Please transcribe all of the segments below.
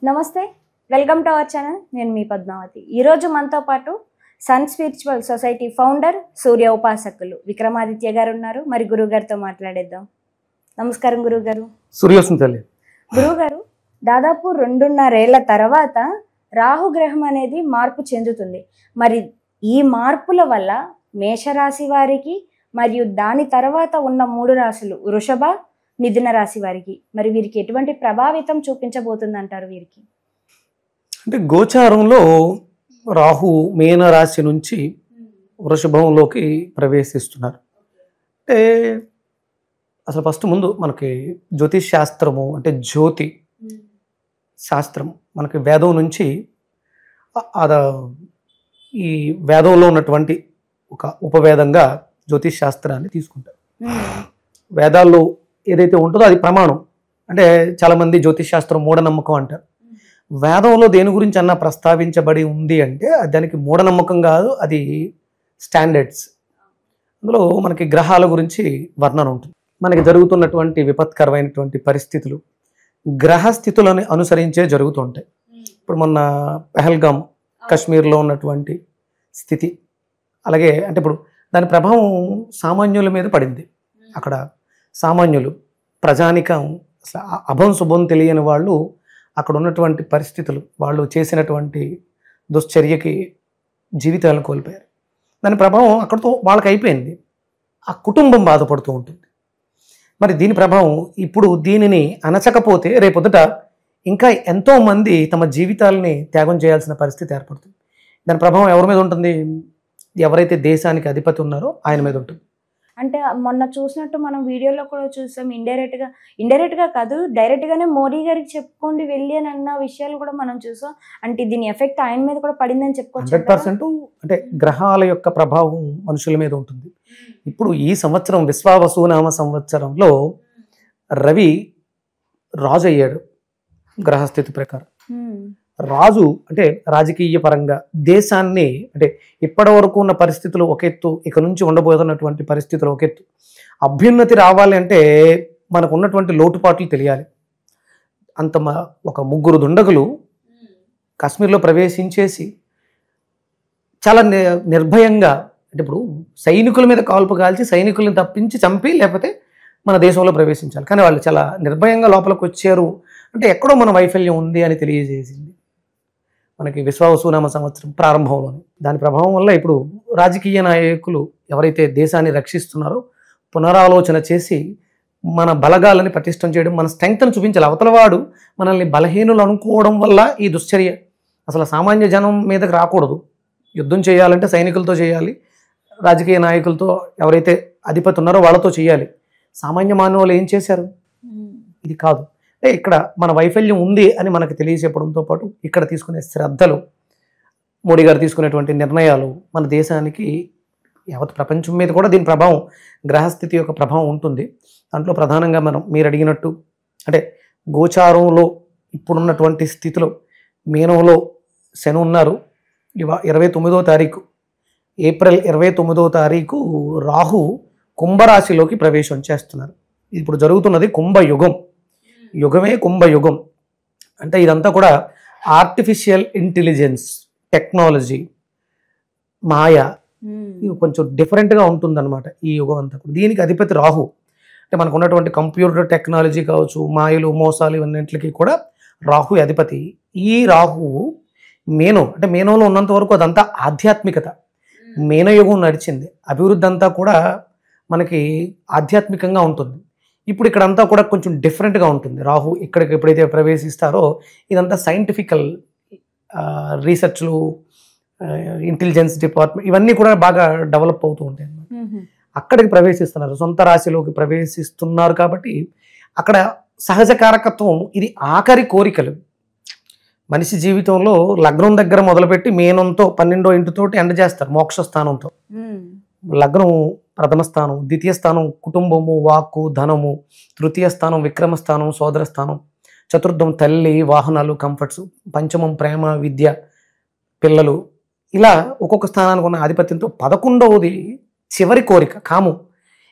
నమస్తే, welcome to our channel. నేను మీ పద్మావతి. ఈరోజు మనతో పాటు సన్ స్పిరిచువల్ సొసైటీ ఫౌండర్, సూర్య ఉపాసకులు విక్రమాదిత్య గారు ఉన్నారు. మరి గురువు గారితో మాట్లాడేద్దాం. నమస్కారం గురువు గారు. సూర్యోస్మితల్లి. గురువు గారు, దాదాపు 2.5 ఏళ్ల తర్వాత రాహుగ్రహం అనేది మార్పు చెందుతుంది. మరి ఈ మార్పుల వల్ల మేషరాశి వారికి మరియు దాని తర్వాత ఉన్న 3 రాశులు వృషభ, మిథున రాశి వారికి మరి వీరికి ఎటువంటి ప్రభావితం చూపించబోతుంది అంటారు? వీరికి అంటే గోచారంలో రాహు మీన రాశి నుంచి వృషభంలోకి ప్రవేశిస్తున్నారు. అంటే అసలు ఫస్ట్ ముందు మనకి జ్యోతిష్ శాస్త్రము అంటే జ్యోతి శాస్త్రం మనకి వేదం నుంచి ఈ వేదంలో ఉన్నటువంటి ఒక ఉపవేదంగా జ్యోతిష్ శాస్త్రాన్ని తీసుకుంటారు. వేదాల్లో ఏదైతే ఉంటుందో అది ప్రమాణం. అంటే చాలామంది జ్యోతిష్ శాస్త్రం మూఢనమ్మకం అంటారు. వేదంలో దేని గురించి అన్నా ప్రస్తావించబడి ఉంది అంటే దానికి మూఢనమ్మకం కాదు, అది స్టాండర్డ్స్. అందులో మనకి గ్రహాల గురించి వర్ణన ఉంటుంది. మనకి జరుగుతున్నటువంటి విపత్కరమైనటువంటి పరిస్థితులు గ్రహస్థితులను అనుసరించే జరుగుతూ ఉంటాయి. ఇప్పుడు మొన్న పెహల్గాం కాశ్మీర్లో ఉన్నటువంటి స్థితి, అలాగే అంటే ఇప్పుడు దాని ప్రభావం సామాన్యుల మీద పడింది. అక్కడ సామాన్యులు ప్రజానికం అసలు అభం శుభం తెలియని వాళ్ళు అక్కడ ఉన్నటువంటి పరిస్థితులు, వాళ్ళు చేసినటువంటి దుశ్చర్యకి జీవితాలను కోల్పోయారు. దాని ప్రభావం అక్కడితో వాళ్ళకి అయిపోయింది. ఆ కుటుంబం బాధపడుతూ ఉంటుంది. మరి దీని ప్రభావం ఇప్పుడు దీనిని అణచకపోతే రేపొద్దుట ఇంకా ఎంతోమంది తమ జీవితాలని త్యాగం చేయాల్సిన పరిస్థితి ఏర్పడుతుంది. దాని ప్రభావం ఎవరి మీద ఉంటుంది? ఎవరైతే దేశానికి అధిపతి ఉన్నారో ఆయన మీద ఉంటుంది. అంటే మొన్న చూసినట్టు మనం వీడియోలో కూడా చూసాం, ఇండైరెక్ట్గా కాదు డైరెక్ట్గానే మోడీ గారికి చెప్పుకోండి వెళ్ళి అని అన్న విషయాలు కూడా మనం చూసాం. అంటే దీని ఎఫెక్ట్ ఆయన మీద కూడా పడిందని చెప్పుకోవచ్చు. 100% అంటే గ్రహాల యొక్క ప్రభావం మనుషుల మీద ఉంటుంది. ఇప్పుడు ఈ సంవత్సరం విశ్వావసునామ సంవత్సరంలో రవి రాజు అయ్యాడు గ్రహస్థితి ప్రకారం. రాజు అంటే రాజకీయ పరంగా దేశాన్ని అంటే ఇప్పటి వరకు ఉన్న పరిస్థితులు ఒక ఎత్తు, ఇక నుంచి ఉండబోతున్నటువంటి పరిస్థితులు ఒక ఎత్తు. అభ్యున్నతి రావాలి అంటే మనకు ఉన్నటువంటి లోటుపాట్లు తెలియాలి. ఒక 3 దుండగులు కాశ్మీర్లో ప్రవేశించేసి చాలా నిర్భయంగా, అంటే ఇప్పుడు సైనికుల మీద కాల్పు కాల్చి సైనికుల్ని తప్పించి చంపి లేకపోతే మన దేశంలో ప్రవేశించాలి. కానీ వాళ్ళు చాలా నిర్భయంగా లోపలికి వచ్చారు అంటే ఎక్కడో మన వైఫల్యం ఉంది అని తెలియజేసింది మనకి విశ్వావసునామ సంవత్సరం ప్రారంభంలోనే. దాని ప్రభావం వల్ల ఇప్పుడు రాజకీయ నాయకులు ఎవరైతే దేశాన్ని రక్షిస్తున్నారో పునరాలోచన చేసి మన బలగాలని పటిష్టం చేయడం, మన స్ట్రెంగ్త్ని చూపించాలి. అవతలవాడు మనల్ని బలహీనులు అనుకోవడం వల్ల ఈ దుశ్చర్య అసలు సామాన్య జనం మీదకి రాకూడదు. యుద్ధం చేయాలంటే సైనికులతో చేయాలి, రాజకీయ నాయకులతో ఎవరైతే అధిపతి ఉన్నారో వాళ్ళతో చేయాలి. సామాన్య మానవులు ఏం చేశారు? ఇది కాదు. అంటే ఇక్కడ మన వైఫల్యం ఉంది అని మనకు తెలియజెప్పడంతో పాటు ఇక్కడ తీసుకునే శ్రద్ధలు, మోడీ గారు తీసుకునేటువంటి నిర్ణయాలు మన దేశానికి యావత్ ప్రపంచం మీద కూడా దీని ప్రభావం, గ్రహస్థితి యొక్క ప్రభావం ఉంటుంది. దాంట్లో ప్రధానంగా మీరు అడిగినట్టు అంటే గోచారంలో ఇప్పుడున్నటువంటి స్థితిలో మీనంలో శని ఉన్నారు. 29వ తారీఖు ఏప్రిల్ 29వ తారీఖు రాహు కుంభరాశిలోకి ప్రవేశం చేస్తున్నారు. ఇప్పుడు జరుగుతున్నది కుంభయుగం. యుగమే కుంభయుగం. అంటే ఇదంతా కూడా ఆర్టిఫిషియల్ ఇంటెలిజెన్స్, టెక్నాలజీ, మాయ, ఇది కొంచెం డిఫరెంట్గా ఉంటుందన్నమాట ఈ యుగం అంతా కూడా. దీనికి అధిపతి రాహు. అంటే మనకు ఉన్నటువంటి కంప్యూటర్ టెక్నాలజీ కావచ్చు, మాయలు మోసాలు ఇవన్నింటికి కూడా రాహు అధిపతి. ఈ రాహువు అంటే మీనంలో ఉన్నంత వరకు అదంతా ఆధ్యాత్మికత. మీనయుగం నడిచింది, అభివృద్ధి అంతా కూడా మనకి ఆధ్యాత్మికంగా ఉంటుంది. ఇప్పుడు ఇక్కడంతా కూడా కొంచెం డిఫరెంట్గా ఉంటుంది. రాహు ఇక్కడికి ఎప్పుడైతే ప్రవేశిస్తారో ఇదంతా సైంటిఫికల్ రీసెర్చ్లు, ఇంటెలిజెన్స్ డిపార్ట్మెంట్ ఇవన్నీ కూడా బాగా డెవలప్ అవుతూ ఉంటాయి అన్నమాట. అక్కడికి ప్రవేశిస్తున్నారు, సొంత రాశిలోకి ప్రవేశిస్తున్నారు. కాబట్టి అక్కడ సహజ కారకత్వం, ఇది ఆఖరి కోరికలు. మనిషి జీవితంలో లగ్నం దగ్గర మొదలుపెట్టి మీనంతో 12వ ఇంటితోటి ఎండ చేస్తారు, మోక్ష స్థానంతో. లగ్నం ప్రథమ స్థానం, ద్వితీయ స్థానం కుటుంబము, వాక్కు, ధనము, తృతీయ స్థానం విక్రమ స్థానం, సోదర స్థానం, చతుర్థం తల్లి, వాహనాలు, కంఫర్ట్స్, పంచమం ప్రేమ, విద్య, పిల్లలు. ఇలా ఒక్కొక్క స్థానానికి ఉన్న ఆధిపత్యంతో 11వది చివరి కోరిక కాము.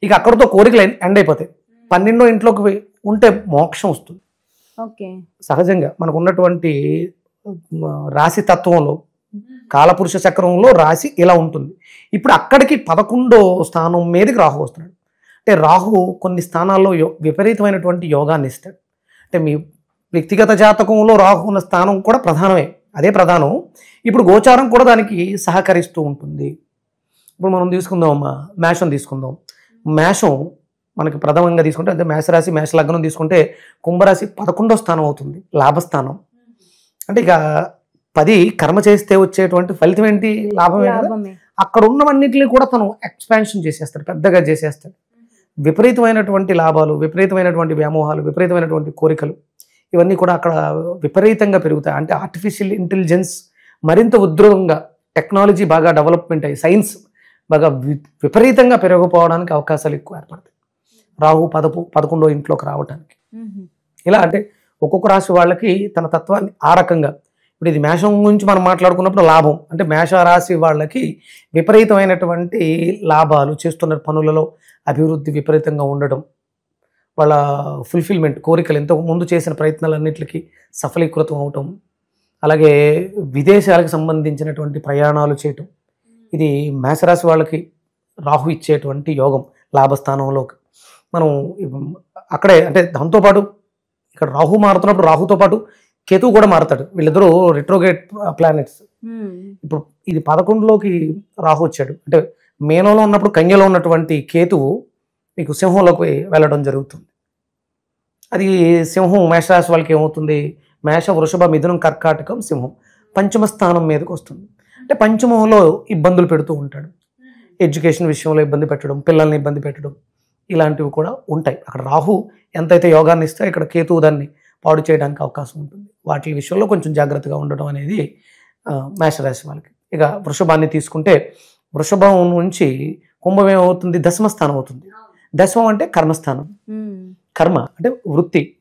ఇక అక్కడితో కోరికలు ఎండ్ అయిపోతాయి. 12వ ఇంట్లోకి ఉంటే మోక్షం వస్తుంది. ఓకే. సహజంగా మనకు ఉన్నటువంటి రాశి తత్వంలో కాలపురుష చక్రంలో రాశి ఇలా ఉంటుంది. ఇప్పుడు అక్కడికి 11వ స్థానం మీదకి రాహు వస్తున్నాడు. అంటే రాహు కొన్ని స్థానాల్లో విపరీతమైనటువంటి యోగాన్ని ఇస్తాడు. అంటే మీ వ్యక్తిగత జాతకంలో రాహు ఉన్న స్థానం కూడా ప్రధానమే, అదే ప్రధానం. ఇప్పుడు గోచారం కూడా దానికి సహకరిస్తూ ఉంటుంది. ఇప్పుడు మనం తీసుకుందాం, మేషం తీసుకుందాం. మేషం మనకి ప్రథమంగా తీసుకుంటే, అంటే మేషరాశి మేష లగ్నం తీసుకుంటే కుంభరాశి 11వ స్థానం అవుతుంది, లాభస్థానం. అంటే ఇక 10 కర్మ చేస్తే వచ్చేటువంటి ఫలితం ఏంటి? లాభమే కదా. అక్కడ ఉన్నవన్నిటిని కూడా తను ఎక్స్పాన్షన్ చేసేస్తాడు, పెద్దగా చేసేస్తాడు. విపరీతమైనటువంటి లాభాలు, విపరీతమైనటువంటి వ్యామోహాలు, విపరీతమైనటువంటి కోరికలు ఇవన్నీ కూడా అక్కడ విపరీతంగా పెరుగుతాయి. అంటే ఆర్టిఫిషియల్ ఇంటెలిజెన్స్ మరింత ఉధృతంగా, టెక్నాలజీ బాగా డెవలప్మెంట్ అయ్యి, సైన్స్ బాగా విపరీతంగా పెరిగిపోవడానికి అవకాశాలు ఎక్కువ ఏర్పడతాయి రాహు 11వ ఇంట్లోకి రావడానికి. ఇలా అంటే ఒక్కొక్క రాశి వాళ్ళకి తన తత్వాన్ని ఆ రకంగా. ఇప్పుడు ఇది మేషం గురించి మనం మాట్లాడుకున్నప్పుడు లాభం అంటే మేష రాశి వాళ్ళకి విపరీతమైనటువంటి లాభాలు, చేస్తున్న పనులలో అభివృద్ధి విపరీతంగా ఉండడం, వాళ్ళ ఫుల్ఫిల్మెంట్, కోరికలు ఎంతో ముందు చేసిన ప్రయత్నాలన్నింటికి సఫలీకృతం అవటం, అలాగే విదేశాలకు సంబంధించినటువంటి ప్రయాణాలు చేయటం, ఇది మేషరాశి వాళ్ళకి రాహు ఇచ్చేటువంటి యోగం లాభస్థానంలోకి. మనం అక్కడే అంటే దాంతోపాటు ఇక్కడ రాహు మారుతున్నప్పుడు రాహుతో పాటు కేతువు కూడా మారుతాడు. వీళ్ళిద్దరూ రిట్రోగ్రేడ్ ప్లానెట్స్. ఇప్పుడు ఇది 11లోకి రాహు వచ్చాడు. అంటే మేనంలో ఉన్నప్పుడు కన్యలో ఉన్నటువంటి కేతువు మీకు సింహంలోకి వెళ్ళడం జరుగుతుంది. అది సింహం మేషరాశి వాళ్ళకి ఏమవుతుంది? మేష, వృషభ, మిథునం, కర్కాటకం, సింహం పంచమ స్థానం మీదకి వస్తుంది. అంటే పంచమంలో ఇబ్బందులు పెడుతూ ఉంటాడు. ఎడ్యుకేషన్ విషయంలో ఇబ్బంది పెట్టడం, పిల్లల్ని ఇబ్బంది పెట్టడం, ఇలాంటివి కూడా ఉంటాయి. అక్కడ రాహు ఎంతైతే యోగాన్ని ఇస్తే ఇక్కడ కేతువు దాన్ని పాడు చేయడానికి అవకాశం ఉంటుంది. వాటి విషయంలో కొంచెం జాగ్రత్తగా ఉండడం అనేది మేషరాశి వాళ్ళకి. ఇక వృషభాన్ని తీసుకుంటే వృషభం నుంచి కుంభం ఏమవుతుంది? దశమ స్థానం అవుతుంది. దశమం అంటే కర్మస్థానం. కర్మ అంటే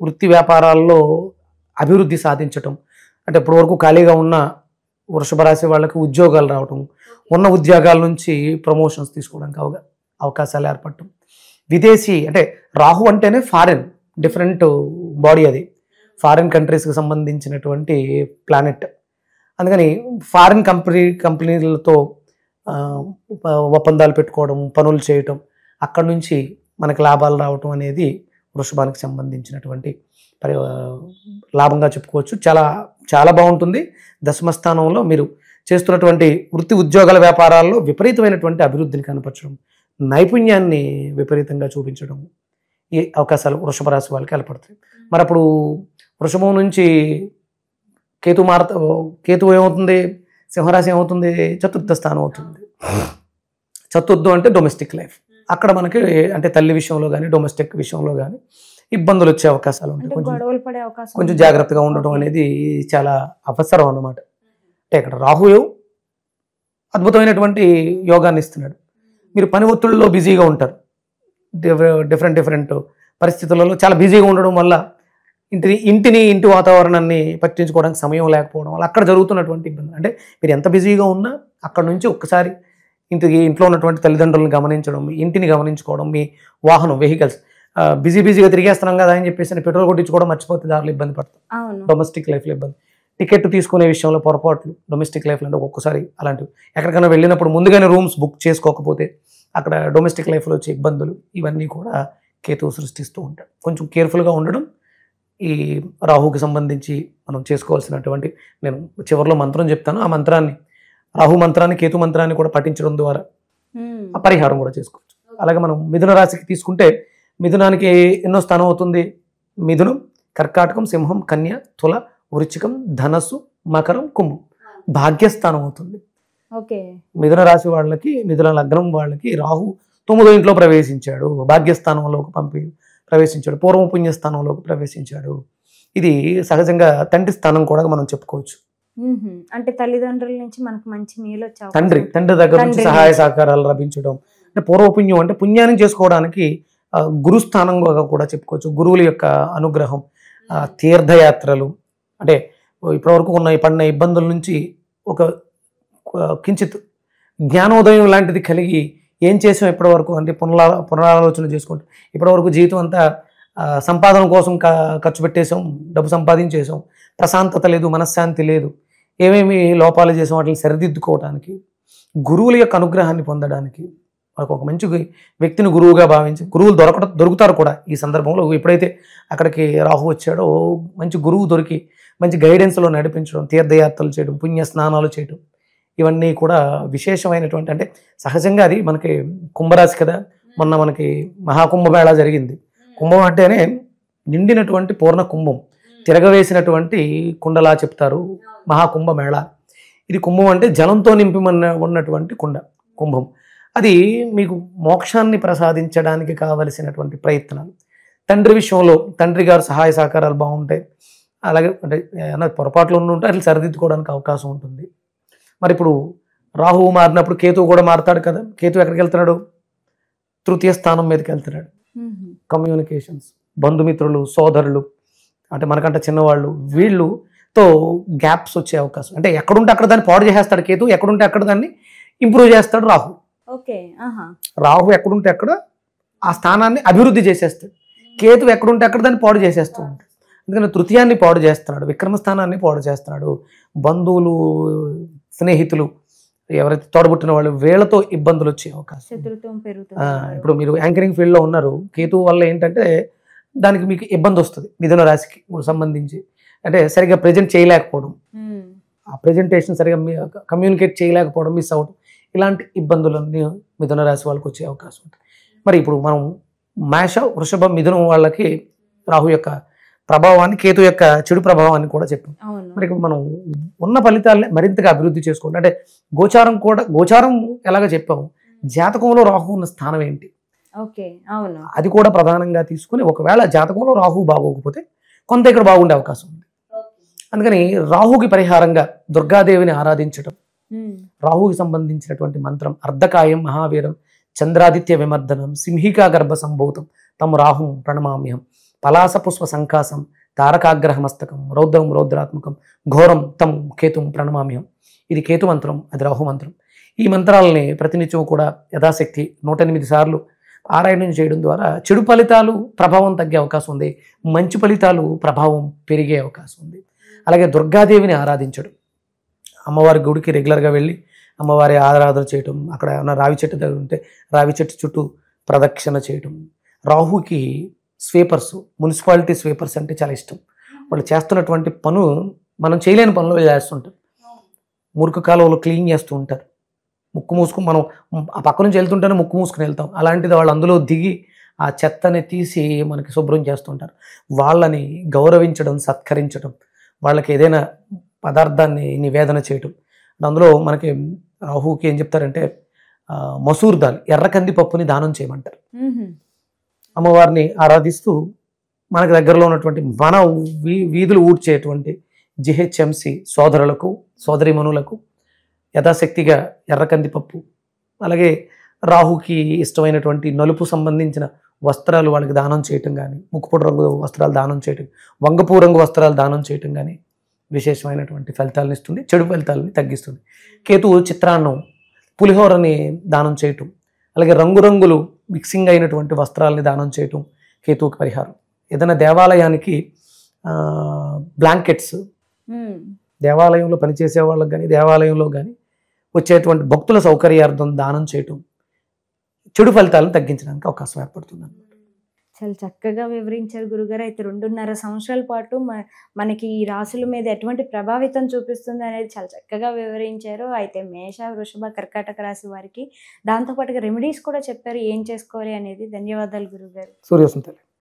వృత్తి వ్యాపారాల్లో అభివృద్ధి సాధించటం. అంటే ఇప్పటి వరకు ఖాళీగా ఉన్న వృషభ రాశి వాళ్ళకి ఉద్యోగాలు రావటం, ఉన్న ఉద్యోగాల నుంచి ప్రమోషన్స్ తీసుకోవడానికి అవకాశాలు ఏర్పడటం. విదేశీ అంటే రాహు అంటేనే ఫారిన్, డిఫరెంట్ బాడీ, అది ఫారిన్ కంట్రీస్కి సంబంధించినటువంటి ప్లానెట్. అందుకని ఫారిన్ కంపెనీలతో ఒప్పందాలు పెట్టుకోవడం, పనులు చేయటం, అక్కడ నుంచి మనకి లాభాలు రావటం అనేది వృషభానికి సంబంధించినటువంటి లాభంగా చెప్పుకోవచ్చు. చాలా చాలా బాగుంటుంది. దశమస్థానంలో మీరు చేస్తున్నటువంటి వృత్తి ఉద్యోగాల వ్యాపారాల్లో విపరీతమైనటువంటి అభివృద్ధిని కనపరచడం, నైపుణ్యాన్ని విపరీతంగా చూపించడం, ఈ అవకాశాలు వృషభ రాశి వాళ్ళకి ఏర్పడతాయి. మరి అప్పుడు వృషభం నుంచి కేతు ఏమవుతుంది? సింహరాశి ఏమవుతుంది? చతుర్థ స్థానం అవుతుంది. చతుర్థం అంటే డొమెస్టిక్ లైఫ్. అక్కడ మనకి అంటే తల్లి విషయంలో కానీ డొమెస్టిక్ విషయంలో కానీ ఇబ్బందులు వచ్చే అవకాశాలు ఉంటాయి. కొంచెం జాగ్రత్తగా ఉండటం అనేది చాలా అవసరం అన్నమాట. అంటే ఇక్కడ రాహు అద్భుతమైనటువంటి యోగాన్ని ఇస్తున్నాడు. మీరు పని ఒత్తిడిలో బిజీగా ఉంటారు, డిఫరెంట్ పరిస్థితులలో చాలా బిజీగా ఉండడం వల్ల ఇంటి వాతావరణాన్ని పట్టించుకోవడానికి సమయం లేకపోవడం వల్ల అక్కడ జరుగుతున్నటువంటి ఇబ్బంది. అంటే మీరు ఎంత బిజీగా ఉన్నా అక్కడ నుంచి ఒక్కసారి ఇంట్లో ఉన్నటువంటి తల్లిదండ్రులను గమనించడం, ఇంటిని గమనించుకోవడం, మీ వాహనం వెహికల్స్ బిజీగా తిరిగేస్తున్నాం కదా అని చెప్పేసి పెట్రోల్ కొట్టించుకోవడం మర్చిపోతే దారిలో ఇబ్బంది పడతాం. డొమెస్టిక్ లైఫ్లో ఇబ్బంది, టికెట్ తీసుకునే విషయంలో పొరపాట్లు డొమెస్టిక్ లైఫ్లో అంటే ఒక్కొక్కసారి అలాంటివి. ఎక్కడికైనా వెళ్ళినప్పుడు ముందుగానే రూమ్స్ బుక్ చేసుకోకపోతే అక్కడ డొమెస్టిక్ లైఫ్లో వచ్చే ఇబ్బందులు ఇవన్నీ కూడా కేతువు సృష్టిస్తూ ఉంటాడు. కొంచెం కేర్ఫుల్గా ఉండడం ఈ రాహుకి సంబంధించి మనం చేసుకోవాల్సినటువంటి, నేను చివరిలో మంత్రం చెప్తాను, ఆ మంత్రాన్ని రాహు మంత్రాన్ని కేతు మంత్రాన్ని కూడా పఠించడం ద్వారా ఆ పరిహారం కూడా చేసుకోవచ్చు. అలాగే మనం మిథున రాశికి తీసుకుంటే మిథునానికి ఎన్నో స్థానం అవుతుంది? మిథునం, కర్కాటకం, సింహం, కన్య, తుల, వృశ్చికం, ధనస్సు, మకరం, కుంభం భాగ్యస్థానం అవుతుంది. మిథున రాశి వాళ్ళకి, మిథున లగ్నం వాళ్ళకి రాహు 9వ ఇంట్లో ప్రవేశించాడు, భాగ్యస్థానంలోకి ప్రవేశించాడు, పూర్వ పుణ్యస్థానంలోకి ప్రవేశించాడు. ఇది సహజంగా తండ్రి స్థానం కూడా మనం చెప్పుకోవచ్చు. అంటే తల్లిదండ్రుల నుంచి మనకు మంచి మేలు వచ్చే తండ్రి దగ్గర నుంచి సహాయ సహకారాలు లభించడం. అంటే పూర్వపుణ్యం అంటే పుణ్యాన్ని చేసుకోవడానికి గురుస్థానంగా కూడా చెప్పుకోవచ్చు. గురువుల యొక్క అనుగ్రహం, తీర్థయాత్రలు, అంటే ఇప్పటివరకు పడిన ఇబ్బందుల నుంచి ఒక కించిత్ జ్ఞానోదయం లాంటిది కలిగి ఏం చేసాం ఇప్పటివరకు అంటే పునరాలోచన చేసుకుంటాం. ఇప్పటివరకు జీవితం అంతా సంపాదన కోసం ఖర్చు పెట్టేసాం, డబ్బు సంపాదించేసాం, ప్రశాంతత లేదు, మనశ్శాంతి లేదు, ఏమేమి లోపాలు చేసాం వాటిని సరిదిద్దుకోవడానికి, గురువుల యొక్క అనుగ్రహాన్ని పొందడానికి, మనకు ఒక మంచి వ్యక్తిని గురువుగా భావించి గురువులు దొరుకుతారు కూడా ఈ సందర్భంలో. ఎప్పుడైతే అక్కడికి రాహు వచ్చాడో మంచి గురువు దొరికి మంచి గైడెన్స్లో నడిపించడం, తీర్థయాత్రలు చేయడం, పుణ్య స్నానాలు చేయడం, ఇవన్నీ కూడా విశేషమైనటువంటి, అంటే సహజంగా అది మనకి కుంభరాశి కదా. మొన్న మనకి మహాకుంభమేళా జరిగింది. కుంభం అంటేనే నిండినటువంటి పూర్ణ కుంభం, తిరగవేసినటువంటి కుండలా చెప్తారు మహాకుంభమేళా. ఇది కుంభం అంటే జలంతో నింపి ఉన్నటువంటి కుంభం. అది మీకు మోక్షాన్ని ప్రసాదించడానికి కావలసినటువంటి ప్రయత్నాలు. తండ్రి విషయంలో తండ్రి గారు సహాయ సహకారాలు బాగుంటాయి. అలాగే అంటే ఏమైనా పొరపాట్లు ఉంటే అట్లా సరిదిద్దుకోవడానికి అవకాశం ఉంటుంది. మరి ఇప్పుడు రాహువు మారినప్పుడు కేతువు కూడా మారుతాడు కదా. కేతు ఎక్కడికి వెళ్తున్నాడు? తృతీయ స్థానం మీదకి వెళ్తున్నాడు. కమ్యూనికేషన్స్, బంధుమిత్రులు, సోదరులు, అంటే మనకంటే చిన్నవాళ్ళు, వీళ్ళుతో గ్యాప్స్ వచ్చే అవకాశం. అంటే ఎక్కడుంటే అక్కడ దాన్ని పాడు చేసేస్తాడు కేతు, ఎక్కడుంటే అక్కడ దాన్ని ఇంప్రూవ్ చేస్తాడు రాహు. రాహు ఎక్కడుంటే అక్కడ ఆ స్థానాన్ని అభివృద్ధి చేసేస్తాడు. కేతు ఎక్కడుంటే అక్కడ దాన్ని పాడు చేసేస్తూ ఉంటాడు. అందుకని తృతీయాన్ని పాడు చేస్తున్నాడు, విక్రమ స్థానాన్ని పాడు చేస్తున్నాడు. బంధువులు, స్నేహితులు, ఎవరైతే తోడబుట్టిన వాళ్ళు, వీళ్ళతో ఇబ్బందులు వచ్చే అవకాశం. ఇప్పుడు మీరు యాంకరింగ్ ఫీల్డ్లో ఉన్నారు, కేతు వల్ల ఏంటంటే దానికి మీకు ఇబ్బంది వస్తుంది. మిథున రాశికి సంబంధించి అంటే సరిగ్గా ప్రజెంట్ చేయలేకపోవడం, ఆ ప్రజెంటేషన్ సరిగ్గా కమ్యూనికేట్ చేయలేకపోవడం, మిస్ అవడం, ఇలాంటి ఇబ్బందులన్నీ మిథున రాశి వాళ్ళకి వచ్చే అవకాశం ఉంటుంది. మరి ఇప్పుడు మనం మేష, వృషభ, మిథునం వాళ్ళకి రాహు యొక్క ప్రభావాన్ని, కేతు యొక్క చెడు ప్రభావాన్ని కూడా చెప్పాం. మరి ఇప్పుడు మనం ఉన్న ఫలితాలని మరింతగా అభివృద్ధి చేసుకుంటాం. అంటే గోచారం ఎలాగ చెప్పాము, జాతకంలో రాహు ఉన్న స్థానం ఏంటి, అది కూడా ప్రధానంగా తీసుకుని, ఒకవేళ జాతకంలో రాహు బాగోకపోతే కొంత ఇక్కడ బాగుండే అవకాశం ఉంది. అందుకని రాహుకి పరిహారంగా దుర్గాదేవిని ఆరాధించడం, రాహుకి సంబంధించినటువంటి మంత్రం అర్ధకాయం మహావీరం చంద్రాదిత్య విమర్దనం సింహికా గర్భ సంభూతం తమ రాహుం ప్రణమామ్యం పలాస పుష్ప సంకాసం తారకాగ్రహమస్తకం రౌద్రం రౌద్రాత్మకం ఘోరం తం కేతుం ప్రణమామ్యం. ఇది కేతు మంత్రం, అది రాహు మంత్రం. ఈ మంత్రాలని ప్రతినిత్యం కూడా యథాశక్తి 108 సార్లు పారాయణం చేయడం ద్వారా చెడు ఫలితాలు ప్రభావం తగ్గే అవకాశం ఉంది, మంచి ఫలితాలు ప్రభావం పెరిగే అవకాశం ఉంది. అలాగే దుర్గాదేవిని ఆరాధించడం, అమ్మవారి గుడికి రెగ్యులర్గా వెళ్ళి అమ్మవారి ఆరాధన చేయటం, అక్కడ ఏమైనా రావి చెట్టు దగ్గర ఉంటే రావి చెట్టు చుట్టూ ప్రదక్షిణ చేయటం. రాహుకి స్వీపర్స్, మున్సిపాలిటీ స్వీపర్స్ అంటే చాలా ఇష్టం. వాళ్ళు చేస్తున్నటువంటి పనులు మనం చేయలేని పనులు చేస్తుంటారు. మురికి కాలువలు క్లీన్ చేస్తూ ఉంటారు. ముక్కు మూసుకుని మనం ఆ పక్క నుంచి వెళ్తుంటేనే ముక్కు మూసుకుని వెళ్తాం. అలాంటిది వాళ్ళు అందులో దిగి ఆ చెత్తని తీసి మనకి శుభ్రం చేస్తుంటారు. వాళ్ళని గౌరవించడం, సత్కరించడం, వాళ్ళకి ఏదైనా పదార్థాన్ని నివేదన చేయటం. అందులో మనకి రాహుకి ఏం చెప్తారంటే మసూర్ దాల్, ఎర్ర కందిపప్పుని దానం చేయమంటారు. అమ్మవారిని ఆరాధిస్తూ మనకు దగ్గరలో ఉన్నటువంటి మన వీధులు ఊడ్చేటువంటి జిహెచ్ఎంసి సోదరులకు, సోదరీమణులకు యథాశక్తిగా ఎర్ర కందిపప్పు, అలాగే రాహుకి ఇష్టమైనటువంటి నలుపు సంబంధించిన వస్త్రాలు వాళ్ళకి దానం చేయటం కానీ, ముక్కుపొడి రంగు వస్త్రాలు దానం చేయటం, వంగపూ రంగు వస్త్రాలు దానం చేయటం కానీ విశేషమైనటువంటి ఫలితాలను ఇస్తుంది, చెడు ఫలితాలని తగ్గిస్తుంది. కేతువు చిత్రాన్నం, పులిహోరని దానం చేయటం, అలాగే రంగురంగులు మిక్సింగ్ అయినటువంటి వస్త్రాలని దానం చేయటం కేతువుకి పరిహారం. ఏదైనా దేవాలయానికి బ్లాంకెట్స్, దేవాలయంలో పనిచేసే వాళ్ళకి కానీ దేవాలయంలో కానీ వచ్చేటువంటి భక్తుల సౌకర్యార్థం దానం చేయటం చెడు ఫలితాలను తగ్గించడానికి అవకాశం ఏర్పడుతుంది అన్నమాట. చాలా చక్కగా వివరించారు గురుగారు. అయితే 2.5 సంవత్సరాల పాటు మనకి ఈ రాశుల మీద ఎటువంటి ప్రభావితం చూపిస్తుంది అనేది చాలా చక్కగా వివరించారు. అయితే మేష, వృషభ, కర్కాటక రాశి వారికి దాంతోపాటుగా రెమెడీస్ కూడా చెప్పారు, ఏం చేసుకోవాలి అనేది. ధన్యవాదాలు గురుగారు. సూర్యోస్మితలే.